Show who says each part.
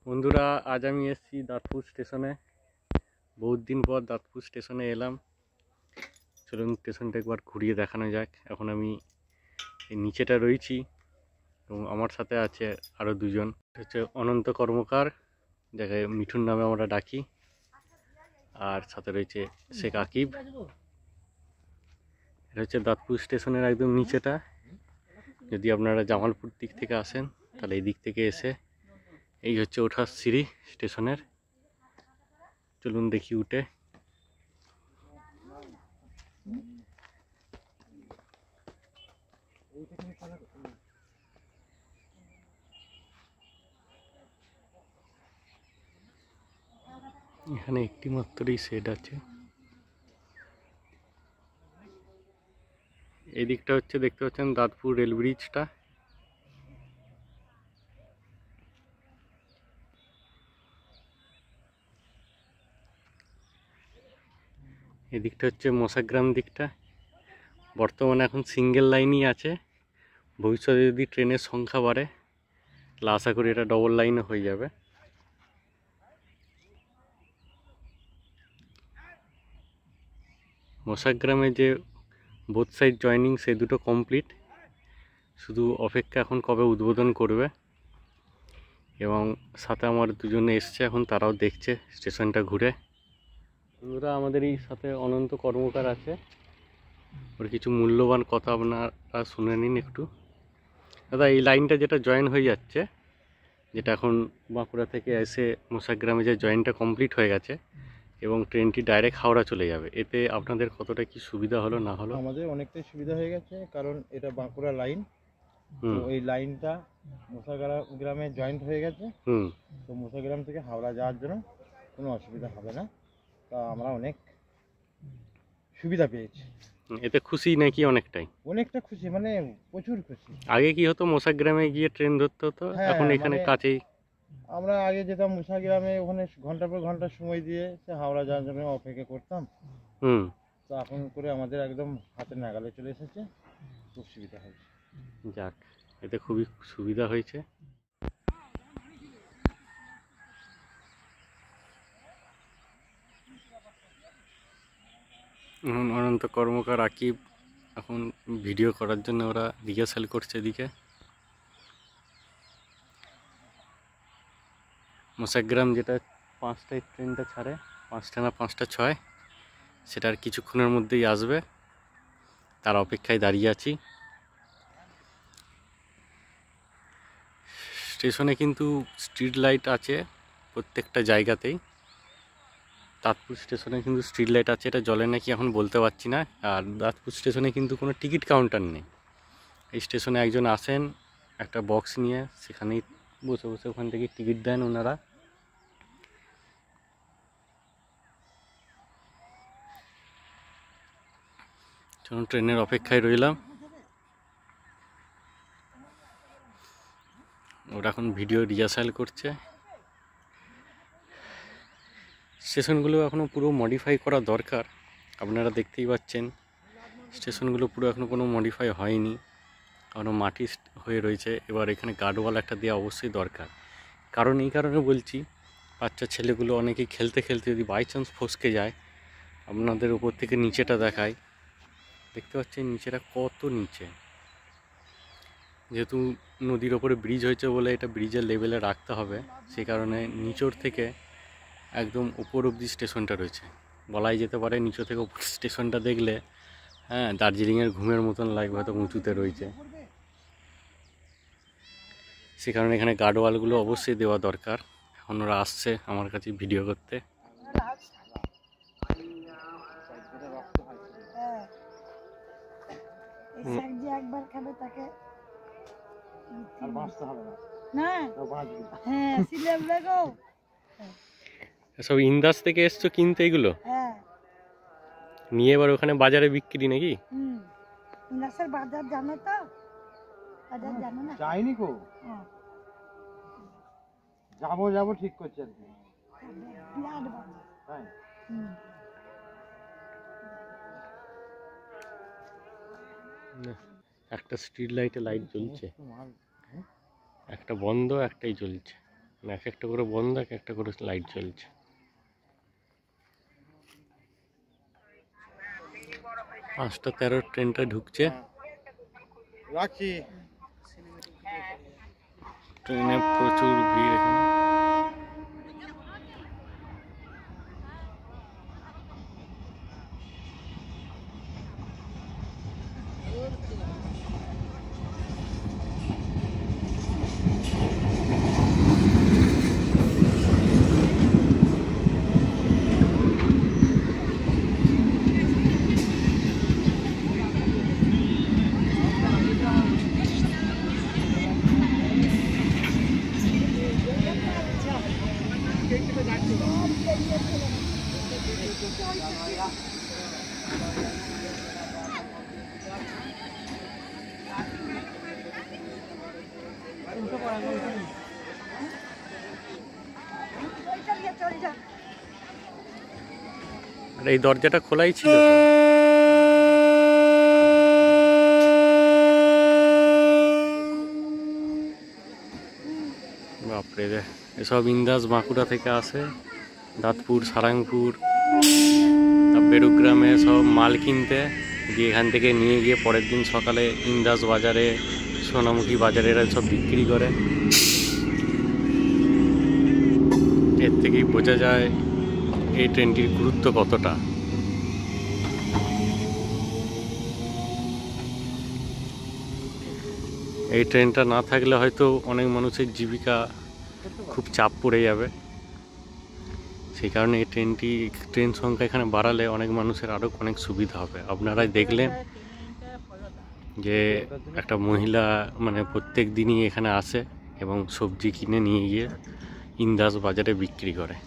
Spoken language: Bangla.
Speaker 1: বন্ধুরা, আজ আমি এসেছি দাঁতপুর স্টেশনে। বহুত দিন পর দাঁতপুর স্টেশনে এলাম। চলুন স্টেশনটা একবার ঘুরিয়ে দেখানো যাক। এখন আমি এই নিচেটা রয়েছি এবং আমার সাথে আছে আরও দুজন। হচ্ছে অনন্ত কর্মকার, যাকে মিঠুন নামে আমরা ডাকি, আর সাথে রয়েছে শেখ আকিব। এটা হচ্ছে দাঁতপুর স্টেশনের একদম নিচেটা। যদি আপনারা জামালপুর দিক থেকে আসেন তাহলে এই দিক থেকে এসে এই হচ্ছে ওঠার সিঁড়ি স্টেশনের। চলুন দেখি উঠে। এখানে একটি মাত্রই শেড আছে। এই দিকটা হচ্ছে, দেখতে পাচ্ছেন, দাঁতপুর রেল ব্রিজটা। এদিকটা হচ্ছে মশাগ্রাম দিকটা। বর্তমানে এখন সিঙ্গেল লাইনই আছে। ভবিষ্যতে যদি ট্রেনের সংখ্যা বাড়ে তাহলে আশা করি এটা ডবল লাইনও হয়ে যাবে। মশাগ্রামে যে বোথ সাইড জয়নিং, সে দুটো কমপ্লিট। শুধু অপেক্ষা এখন কবে উদ্বোধন করবে। এবং সাথে আমার দুজনে এসছে, এখন তারাও দেখছে স্টেশনটা ঘুরে। বন্ধুরা, আমাদের এই সাথে অনন্ত কর্মকার আছে। ওর কিছু মূল্যবান কথা আপনারা শুনে নিন একটু। দাদা, এই লাইনটা যেটা জয়েন হয়ে যাচ্ছে, যেটা এখন বাঁকুড়া থেকে এসে মশাগ্রামে যে জয়েনটা কমপ্লিট হয়ে গেছে এবং ট্রেনটি ডাইরেক্ট হাওড়া চলে যাবে, এতে আপনাদের কতটা কি সুবিধা হলো না হলো?
Speaker 2: আমাদের অনেকটাই সুবিধা হয়ে গেছে, কারণ এটা বাঁকুড়া লাইন। তো এই লাইনটা গ্রামে জয়েন্ট হয়ে গেছে। তো মুসাগ্রাম থেকে হাওড়া যাওয়ার জন্য কোনো অসুবিধা হবে না। তা আমরা অনেক সুবিধা পেয়েছি।
Speaker 1: এতে খুশি নাকি?
Speaker 2: অনেকটা খুশি, মানে প্রচুর খুশি।
Speaker 1: আগে কি হতো, মশাগ্রামে গিয়ে ট্রেন ধরতে হতো, এখন এখানে কাছেই।
Speaker 2: আমরা আগে যেতাম মুসাগ্রামে, ওখানে ঘন্টার পর ঘন্টা সময় দিয়ে সে হাওড়া যাওয়ার জন্য অপেক্ষা করতাম। তো এখন করে আমাদের একদম হাতের নাগালে চলে এসেছে, খুব সুবিধা হয়েছে।
Speaker 1: যাক, এতে খুবই সুবিধা হয়েছে। অনন্ত কর্মকার, আকিব এখন ভিডিও করার জন্য ওরা রিহার্সাল করছে এদিকে। মশাগ্রাম যেটা 5টায় ট্রেনটা ছাড়ে, 5টা না 5টা 6, সেটার কিছুক্ষণের মধ্যেই আসবে, তার অপেক্ষায় দাঁড়িয়ে আছি। স্টেশনে কিন্তু স্ট্রিট লাইট আছে প্রত্যেকটা জায়গাতেই। দাঁতপুর স্টেশনে কিন্তু স্ট্রিট লাইট আছে, এটা জলে নাকি এখন বলতে পারছি না। আর দাঁতপুর স্টেশনে কিন্তু কোনো টিকিট কাউন্টার নেই। এই স্টেশনে একজন আসেন একটা বক্স নিয়ে, সেখানেই বসে বসে ওখান থেকে টিকিট দেন ওনারা। চলুন, ট্রেনের অপেক্ষায় রইলাম। ওরা এখন ভিডিও রিহার্সাল করছে। স্টেশনগুলো এখনও পুরো মডিফাই করা দরকার। আপনারা দেখতেই পাচ্ছেন স্টেশনগুলো পুরো এখনও কোনো মডিফাই হয়নি, এখনও মাটি হয়ে রয়েছে। এবার এখানে গার্ডওয়াল একটা দেওয়া অবশ্যই দরকার। কারণ এই কারণে বলছি, বাচ্চা ছেলেগুলো অনেকেই খেলতে খেলতে যদি বাই চান্স ফসকে যায়, আপনাদের উপর থেকে নিচেটা দেখায়, দেখতে পাচ্ছেন নিচেটা কত নিচে। যেহেতু নদীর ওপরে ব্রিজ হয়েছে বলে এটা ব্রিজের লেভেলে রাখতে হবে, সেই কারণে নিচর থেকে একদম উপর অবধি স্টেশনটা রয়েছে। বলাই যেতে পারে নিচু থেকে উপর স্টেশনটা দেখলে, হ্যাঁ, দার্জিলিংয়ের ঘুমের মতন লাগবে, হয়তো উঁচুতে রয়েছে। সে কারণে এখানে গার্ডওয়ালগুলো অবশ্যই দেওয়া দরকার। এখন ওরা আসছে আমার কাছে ভিডিও করতে। সব ইন্দাস থেকে এসছো কিনতে এগুলো? নিয়ে এবার ওখানে বাজারে বিক্রি নাকি?
Speaker 3: ইন্দাসের বাজার জানো তো? বাজার জানো না?
Speaker 2: যাইনি কো, যাবো ঠিক করছে আর কি।
Speaker 3: বিরাট বাজার।
Speaker 2: তাই
Speaker 1: একটা স্ট্রিট লাইটে লাইট জ্বলছে, একটা বন্ধ, একটাই জ্বলছে। এক একটা করে বন্ধ, এক একটা করে লাইট জ্বলছে। পাঁচটা 13 ট্রেনটা ঢুকছে।
Speaker 2: রাখছি।
Speaker 1: ট্রেনে প্রচুর ভিড় এখানে। আর এই দরজাটা খোলাই ছিল তো। বাপরে, এসব ইন্দাস বাঁকুড়া থেকে আসে, দাঁতপুর, সারাংপুর, বেরুগ্রামে সব মাল কিনতে, দিয়ে এখান থেকে নিয়ে গিয়ে পরের দিন সকালে ইন্দাস বাজারে, সোনামুখী বাজারে এরা সব বিক্রি করে। এর থেকেই বোঝা যায় এই ট্রেনটির গুরুত্ব কতটা। এই ট্রেনটা না থাকলে হয়তো অনেক মানুষের জীবিকা খুব চাপ পড়ে যাবে। সেই কারণে এই ট্রেন সংখ্যা এখানে বাড়ালে অনেক মানুষের আরও অনেক সুবিধা হবে। আপনারাই দেখলেন যে একটা মহিলা মানে প্রত্যেক দিনই এখানে আসে এবং সবজি কিনে নিয়ে গিয়ে ইন্দাস বাজারে বিক্রি করে।